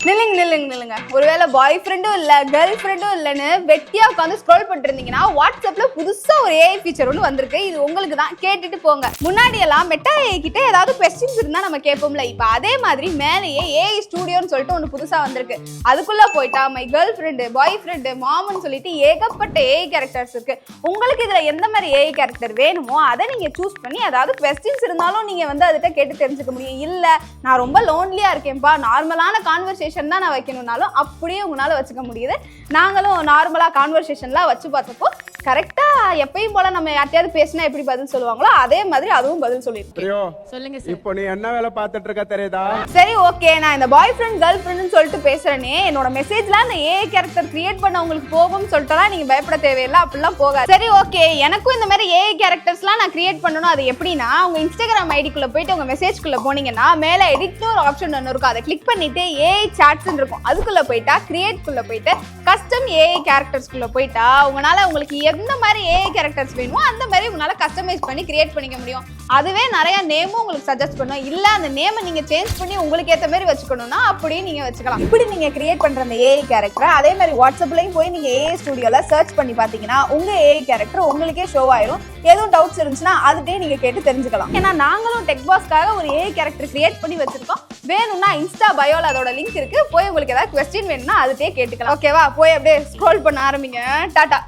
நில்லுங்க ஒருவேளை பாய் ஃப்ரெண்டும் இல்ல கேர்ள் ஃப்ரெண்டும் இல்லைன்னு வெட்டியா உட்காந்து ஸ்க்ரோல் பண்ணிட்டு இருந்தீங்கன்னா வாட்ஸ்அப்ல புதுசா ஒரு ஏஐ ஃபீச்சர் ஒன்று வந்திருக்கு. இது உங்களுக்கு தான், கேட்டுட்டு போங்க. முன்னாடி எல்லாம் மெட்டா ஏஐ கிட்ட ஏதாவது கொஸ்டின்ஸ் இருந்தா நம்ம கேட்போம்ல, இப்ப அதே மாதிரி மேலேயே ஏஐ ஸ்டூடியோன்னு சொல்லிட்டு ஒன்று புதுசா வந்திருக்கு. அதுக்குள்ள போயிட்டா my girl friend, boy friend, மாமன்னு சொல்லிட்டு ஏகப்பட்ட ஏஐ கேரக்டர்ஸ் இருக்கு. உங்களுக்கு இதுல எந்த மாதிரி ஏஐ கேரக்டர் வேணுமோ அதை நீங்க சூஸ் பண்ணி, அதாவது கொஸ்டின்ஸ் இருந்தாலும் நீங்க வந்து அதுகிட்ட கேட்டு தெரிஞ்சுக்க முடியும். இல்ல நான் ரொம்ப லோன்லியா இருக்கேன்ப்பா, நார்மலான கான்வர்சேஷன் தான் நான் வைக்கணும்னாலும் அப்படியே உங்களால வச்சுக்க முடியுது. நாங்களும் நார்மலா கான்வர்சேஷன்லாம் வச்சு பார்த்தப்போ கரெக்டா எப்பயும் போல நம்ம யார்ட்டையாவது பேசினா எப்படி பதில் சொல்லுவாங்களோ அதே மாதிரி அதுவும் பதில் சொல்லிருக்கு. சொல்லுங்க சார். இப்போ நீ என்ன வேலை பார்த்துட்டு இருக்க தெரியுதா? சரி ஓகே, நான் இந்த பாய் ஃப்ரெண்ட் கேர்ள் ஃப்ரெண்ட்னு சொல்லிட்டு பேசுறேனே, என்னோட மெசேஜ்ல அந்த ஏஐ கேரக்டர் கிரியேட் பண்ண உங்களுக்கு போகும்னு சொல்லிட்டுலாம் நீங்க பயப்பட தேவையில்லை, அப்படிலாம் போகாது. சரி ஓகே, எனக்கும் இந்த மாதிரி ஏஐ கேரக்டர்ஸ்லாம் நான் கிரியேட் பண்ணணும். அது எப்படின்னா, உங்க இன்ஸ்டாகிராம் ஐடிக்குள்ள போயிட்டு உங்க மெசேஜ்குள்ள போனீங்கன்னா மேல எடிட்னு ஒரு ஆப்ஷன் ஒன்று இருக்கும். அதை கிளிக் பண்ணிட்டு ஏஐ சாட்ஸ் இருக்கும். அதுக்குள்ள போயிட்டா கிரியேட் குள்ள போயிட்டு கஸ்டம் ஏஐ கேரக்டர்ஸ்குள்ள போயிட்டா உங்களுக்கு எந்த மாதிரி ஏஐ கேரக்டர்ஸ் வேணுமோ அந்த மாதிரி உங்களால கஸ்டமைஸ் பண்ணி கிரியேட் பண்ணிக்க முடியும். அதுவே நிறைய நேமும் உங்களுக்கு சஜஸ்ட் பண்ணும். இல்ல அந்த நேமை நீங்க சேஞ்ச் பண்ணி உங்களுக்கு ஏற்ற மாதிரி வச்சுக்கணும்னா அப்படியே நீங்க வச்சுக்கலாம். இப்படி நீங்க கிரியேட் பண்ற அந்த ஏஐ கேரக்டர் அதே மாதிரி வாட்ஸ்அப்லயும் போய் நீங்க ஏஐ ஸ்டுடியோல சர்ச் பண்ணி பாத்தீங்கன்னா உங்க ஏஐ கேரக்டர் உங்களுக்கே ஷோ ஆயிரும். எதுவும் டவுட்ஸ் இருந்துச்சுன்னா அதுட்டே நீங்க கேட்டு தெரிஞ்சுக்கலாம். ஏன்னா நாங்களும் டெக் பாஸ்க்காக ஒரு ஏஐ கேரக்டர் கிரியேட் பண்ணி வச்சிருக்கோம். வேணும்னா இன்ஸ்டா பயோல அதோட லிங்க் இருக்கு, போய் உங்களுக்கு ஏதாவது கொஸ்டின் வேணும்னா அதுட்டே கேட்டுக்கலாம். ஓகேவா? போய் அப்படியே ஸ்க்ரோல் பண்ண ஆரம்பிங்க. டாடா.